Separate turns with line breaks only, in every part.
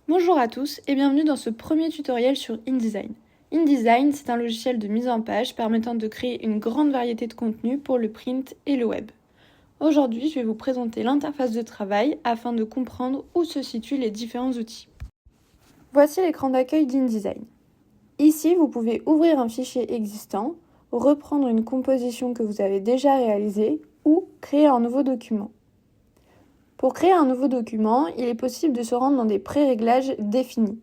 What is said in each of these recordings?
Bonjour à tous et bienvenue dans ce premier tutoriel sur InDesign. InDesign, c'est un logiciel de mise en page permettant de créer une grande variété de contenus pour le print et le web. Aujourd'hui, je vais vous présenter l'interface de travail afin de comprendre où se situent les différents outils. Voici l'écran d'accueil d'InDesign. Ici, vous pouvez ouvrir un fichier existant, reprendre une composition que vous avez déjà réalisée ou créer un nouveau document. Pour créer un nouveau document, il est possible de se rendre dans des pré-réglages définis.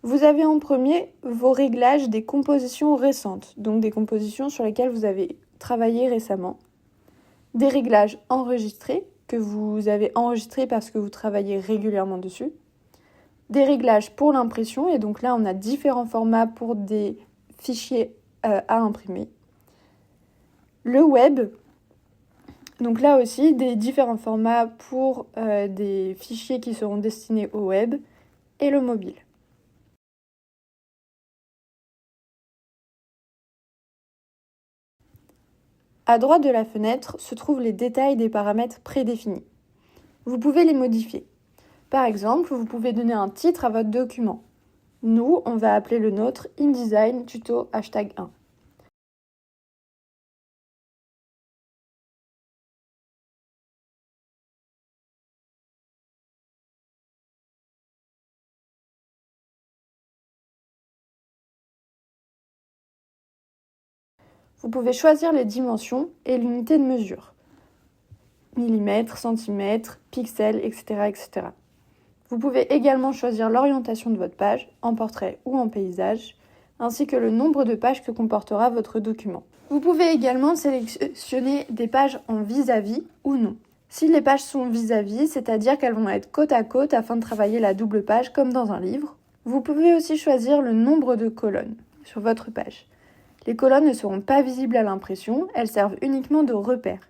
Vous avez en premier vos réglages des compositions récentes, donc des compositions sur lesquelles vous avez travaillé récemment. Des réglages enregistrés, que vous avez enregistrés parce que vous travaillez régulièrement dessus. Des réglages pour l'impression, et donc là on a différents formats pour des fichiers à imprimer. Le web, donc là aussi des différents formats pour des fichiers qui seront destinés au web, et le mobile. À droite de la fenêtre se trouvent les détails des paramètres prédéfinis. Vous pouvez les modifier. Par exemple, vous pouvez donner un titre à votre document. Nous, on va appeler le nôtre InDesign Tuto #1. Vous pouvez choisir les dimensions et l'unité de mesure. Millimètres, centimètres, pixels, etc., etc. Vous pouvez également choisir l'orientation de votre page, en portrait ou en paysage, ainsi que le nombre de pages que comportera votre document. Vous pouvez également sélectionner des pages en vis-à-vis ou non. Si les pages sont vis-à-vis, c'est-à-dire qu'elles vont être côte à côte afin de travailler la double page comme dans un livre. Vous pouvez aussi choisir le nombre de colonnes sur votre page. Les colonnes ne seront pas visibles à l'impression, elles servent uniquement de repère.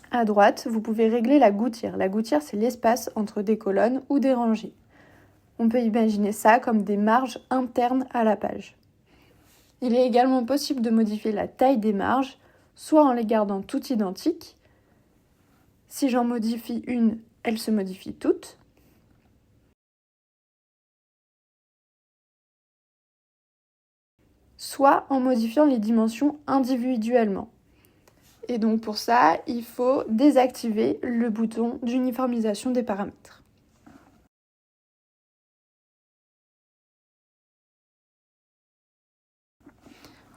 À droite, vous pouvez régler la gouttière. La gouttière, c'est l'espace entre des colonnes ou des rangées. On peut imaginer ça comme des marges internes à la page. Il est également possible de modifier la taille des marges, soit en les gardant toutes identiques. Si j'en modifie une, elles se modifient toutes. Soit en modifiant les dimensions individuellement. Et donc pour ça, il faut désactiver le bouton d'uniformisation des paramètres.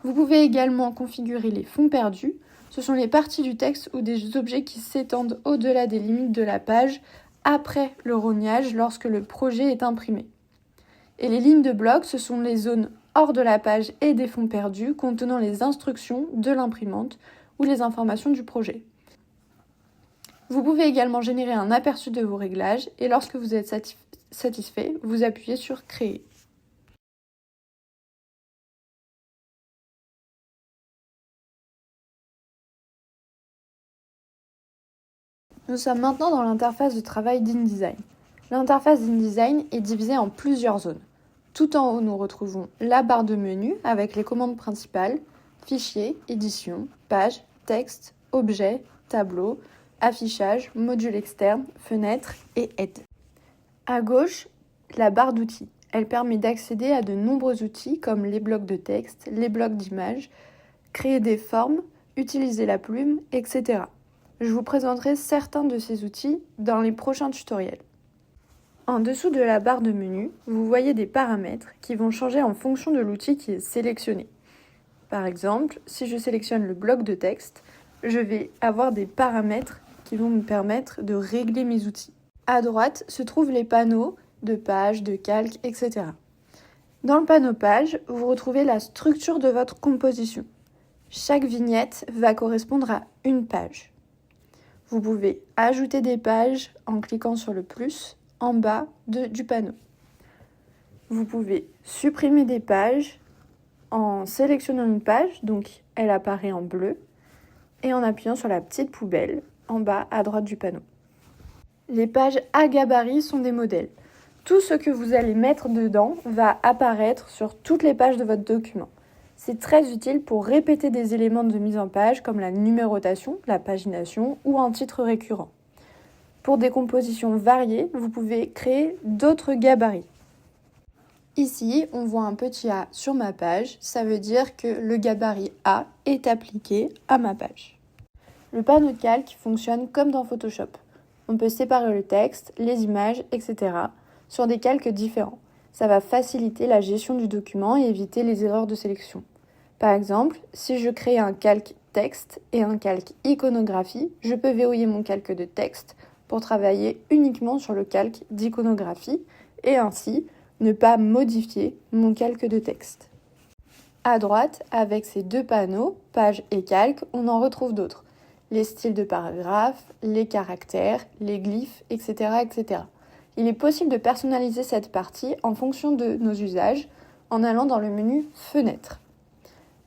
Vous pouvez également configurer les fonds perdus. Ce sont les parties du texte ou des objets qui s'étendent au-delà des limites de la page après le rognage lorsque le projet est imprimé. Et les lignes de bloc, ce sont les zones hors de la page et des fonds perdus contenant les instructions de l'imprimante ou les informations du projet. Vous pouvez également générer un aperçu de vos réglages et lorsque vous êtes satisfait, vous appuyez sur Créer. Nous sommes maintenant dans l'interface de travail d'InDesign. L'interface d'InDesign est divisée en plusieurs zones. Tout en haut, nous retrouvons la barre de menu avec les commandes principales, fichier, édition, page, texte, objet, tableau, affichage, module externe, fenêtre et aide. À gauche, la barre d'outils. Elle permet d'accéder à de nombreux outils comme les blocs de texte, les blocs d'images, créer des formes, utiliser la plume, etc. Je vous présenterai certains de ces outils dans les prochains tutoriels. En dessous de la barre de menu, vous voyez des paramètres qui vont changer en fonction de l'outil qui est sélectionné. Par exemple, si je sélectionne le bloc de texte, je vais avoir des paramètres qui vont me permettre de régler mes outils. À droite se trouvent les panneaux de page, de calque, etc. Dans le panneau page, vous retrouvez la structure de votre composition. Chaque vignette va correspondre à une page. Vous pouvez ajouter des pages en cliquant sur le plus en bas du panneau. Vous pouvez supprimer des pages en sélectionnant une page, donc elle apparaît en bleu, et en appuyant sur la petite poubelle en bas à droite du panneau. Les pages à gabarit sont des modèles. Tout ce que vous allez mettre dedans va apparaître sur toutes les pages de votre document. C'est très utile pour répéter des éléments de mise en page comme la numérotation, la pagination ou un titre récurrent. Pour des compositions variées, vous pouvez créer d'autres gabarits. Ici, on voit un petit A sur ma page, ça veut dire que le gabarit A est appliqué à ma page. Le panneau de calque fonctionne comme dans Photoshop. On peut séparer le texte, les images, etc. sur des calques différents. Ça va faciliter la gestion du document et éviter les erreurs de sélection. Par exemple, si je crée un calque texte et un calque iconographie, je peux verrouiller mon calque de texte pour travailler uniquement sur le calque d'iconographie et ainsi ne pas modifier mon calque de texte. À droite, avec ces deux panneaux, page et calque, on en retrouve d'autres. Les styles de paragraphes, les caractères, les glyphes, etc., etc. Il est possible de personnaliser cette partie en fonction de nos usages en allant dans le menu Fenêtre.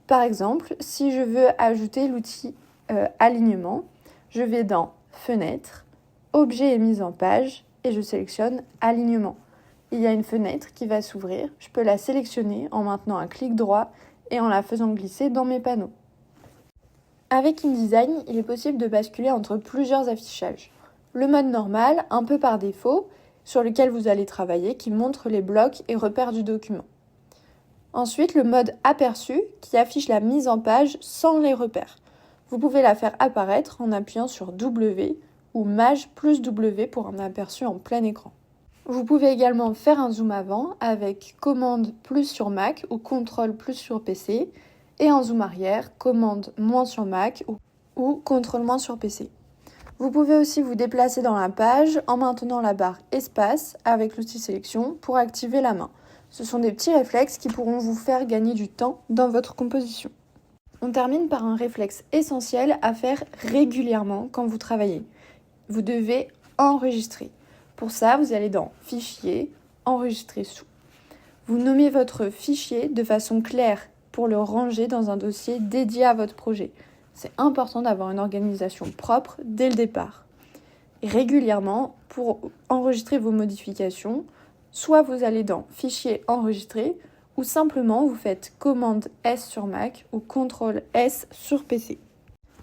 Par exemple, si je veux ajouter l'outil Alignement, je vais dans Fenêtre, Objet et mise en page et je sélectionne Alignement. Il y a une fenêtre qui va s'ouvrir, je peux la sélectionner en maintenant un clic droit et en la faisant glisser dans mes panneaux. Avec InDesign, il est possible de basculer entre plusieurs affichages. Le mode normal, un peu par défaut, sur lequel vous allez travailler, qui montre les blocs et repères du document. Ensuite, le mode aperçu, qui affiche la mise en page sans les repères. Vous pouvez la faire apparaître en appuyant sur W ou Maj plus W pour un aperçu en plein écran. Vous pouvez également faire un zoom avant avec commande plus sur Mac ou contrôle plus sur PC et un zoom arrière, commande moins sur Mac ou contrôle moins sur PC. Vous pouvez aussi vous déplacer dans la page en maintenant la barre espace avec l'outil sélection pour activer la main. Ce sont des petits réflexes qui pourront vous faire gagner du temps dans votre composition. On termine par un réflexe essentiel à faire régulièrement quand vous travaillez. Vous devez enregistrer. Pour ça, vous allez dans Fichier, Enregistrer sous. Vous nommez votre fichier de façon claire pour le ranger dans un dossier dédié à votre projet. C'est important d'avoir une organisation propre dès le départ. Et régulièrement, pour enregistrer vos modifications, soit vous allez dans Fichier, Enregistrer, ou simplement vous faites commande S sur Mac ou CTRL S sur PC.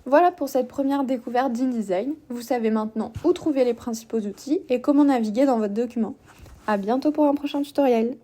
Voilà pour cette première découverte d'InDesign. Vous savez maintenant où trouver les principaux outils et comment naviguer dans votre document. À bientôt pour un prochain tutoriel.